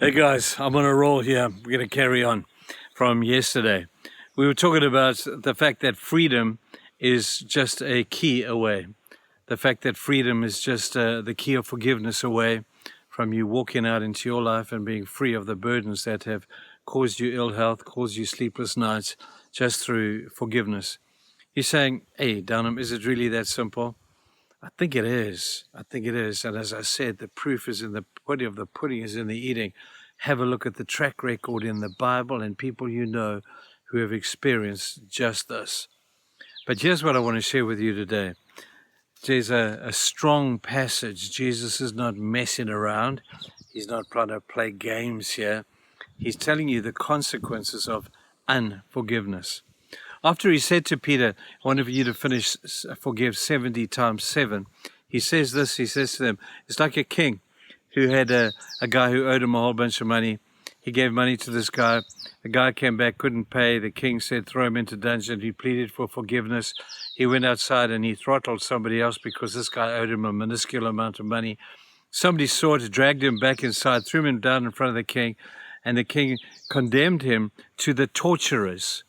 Hey guys, I'm on a roll here. We're going to carry on from yesterday. We were talking about the fact that freedom is just a key away. The fact that freedom is just the key of forgiveness away from you walking out into your life and being free of the burdens that have caused you ill health, caused you sleepless nights, just through forgiveness. He's saying, hey, Downham, is it really that simple? I think it is. I think it is. And as I said, the proof is in the pudding of the pudding is in the eating. Have a look at the track record in the Bible and people you know who have experienced just this. But here's what I want to share with you today. There's a strong passage. Jesus is not messing around. He's not trying to play games here. He's telling you the consequences of unforgiveness. After he said to Peter, I want for you to forgive 70 times 7, he says this, he says to them, it's like a king who had a guy who owed him a whole bunch of money. He gave money to this guy. The guy came back, couldn't pay. The king said, throw him into dungeon. He pleaded for forgiveness. He went outside and he throttled somebody else because this guy owed him a minuscule amount of money. Somebody saw it, dragged him back inside, threw him down in front of the king, and the king condemned him to the torturers.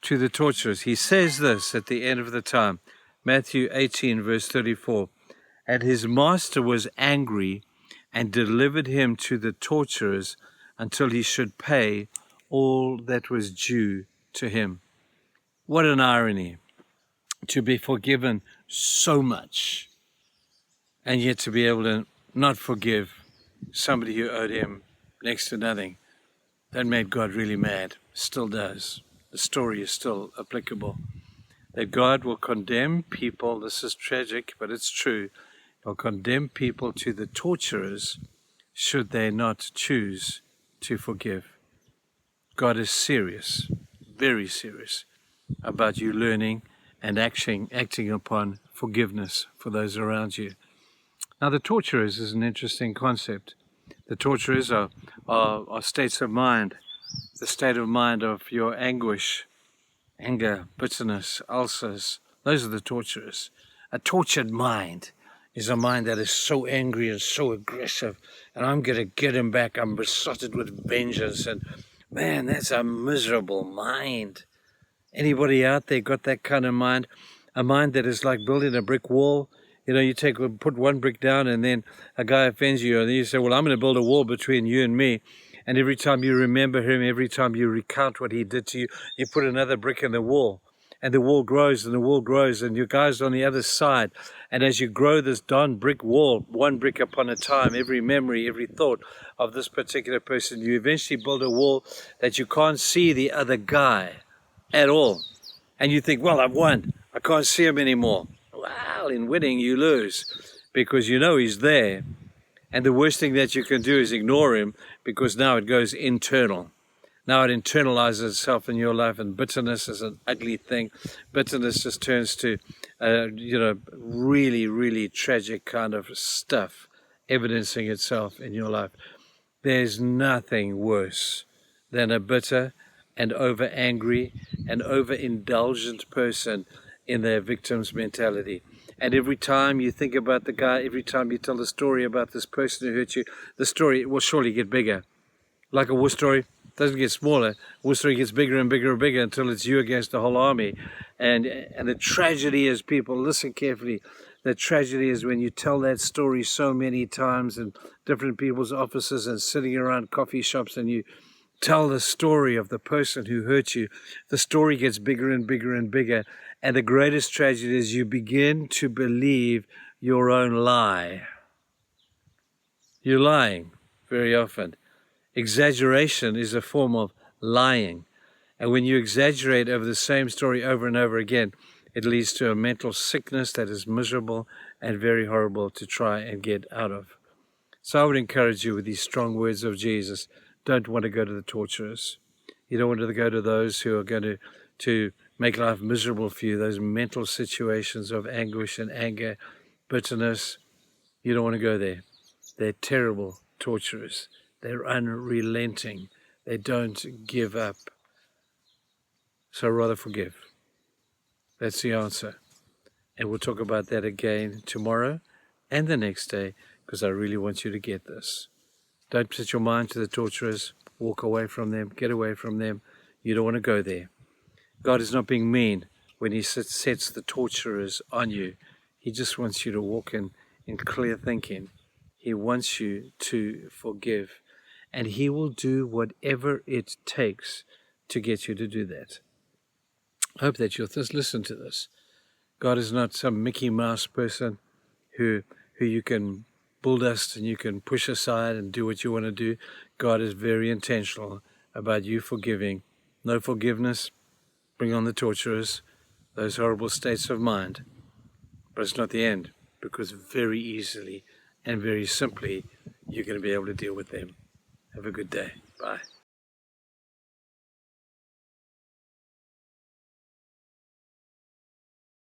To the torturers. He says this at the end of the time, Matthew 18, verse 34, and his master was angry and delivered him to the torturers until he should pay all that was due to him. What an irony, to be forgiven so much, and yet to be able to not forgive somebody who owed him next to nothing. That made God really mad. Still does. The story is still applicable. That God will condemn people, this is tragic, but it's true, He'll condemn people to the torturers should they not choose to forgive. God is serious, very serious, about you learning and acting upon forgiveness for those around you. Now, the torturers is an interesting concept. The torturers are states of mind, the state of mind of your anguish, anger, bitterness, ulcers. Those are the torturers. A tortured mind is a mind that is so angry and so aggressive, and I'm going to get him back. I'm besotted with vengeance, and man, that's a miserable mind. Anybody out there got that kind of mind? A mind that is like building a brick wall. You know, you put one brick down, and then a guy offends you, and then you say, well, I'm going to build a wall between you and me. And every time you remember him, every time you recount what he did to you, you put another brick in the wall. And the wall grows and the wall grows, and your guy's on the other side. And as you grow this darn brick wall, one brick upon a time, every memory, every thought of this particular person, you eventually build a wall that you can't see the other guy at all. And you think, well, I've won. I can't see him anymore. Well, in winning, you lose because you know he's there. And the worst thing that you can do is ignore him because now it goes internal. Now it internalizes itself in your life, and bitterness is an ugly thing. Bitterness just turns to, really, really tragic kind of stuff evidencing itself in your life. There's nothing worse than a bitter and over-angry and over-indulgent person in their victim's mentality. And every time you think about the guy, every time you tell the story about this person who hurt you, the story will surely get bigger. Like a war story, doesn't get smaller. War story gets bigger and bigger and bigger until it's you against the whole army. And the tragedy is, people, listen carefully, the tragedy is when you tell that story so many times in different people's offices and sitting around coffee shops, and you tell the story of the person who hurt you, the story gets bigger and bigger and bigger. And the greatest tragedy is you begin to believe your own lie. You're lying very often. Exaggeration is a form of lying. And when you exaggerate over the same story over and over again, it leads to a mental sickness that is miserable and very horrible to try and get out of. So I would encourage you with these strong words of Jesus. Don't want to go to the torturers. You don't want to go to those who are going to make life miserable for you, those mental situations of anguish and anger, bitterness. You don't want to go there. They're terrible torturers. They're unrelenting. They don't give up. So rather forgive. That's the answer. And we'll talk about that again tomorrow and the next day, because I really want you to get this. Don't set your mind to the torturers. Walk away from them. Get away from them. You don't want to go there. God is not being mean when he sets the torturers on you. He just wants you to walk in clear thinking. He wants you to forgive. And he will do whatever it takes to get you to do that. I hope that you'll just listen to this. God is not some Mickey Mouse person who you can bull dust and you can push aside and do what you want to do. God is very intentional about you forgiving. No forgiveness, bring on the torturers, those horrible states of mind. But it's not the end, because very easily and very simply you're going to be able to deal with them. Have a good day. Bye.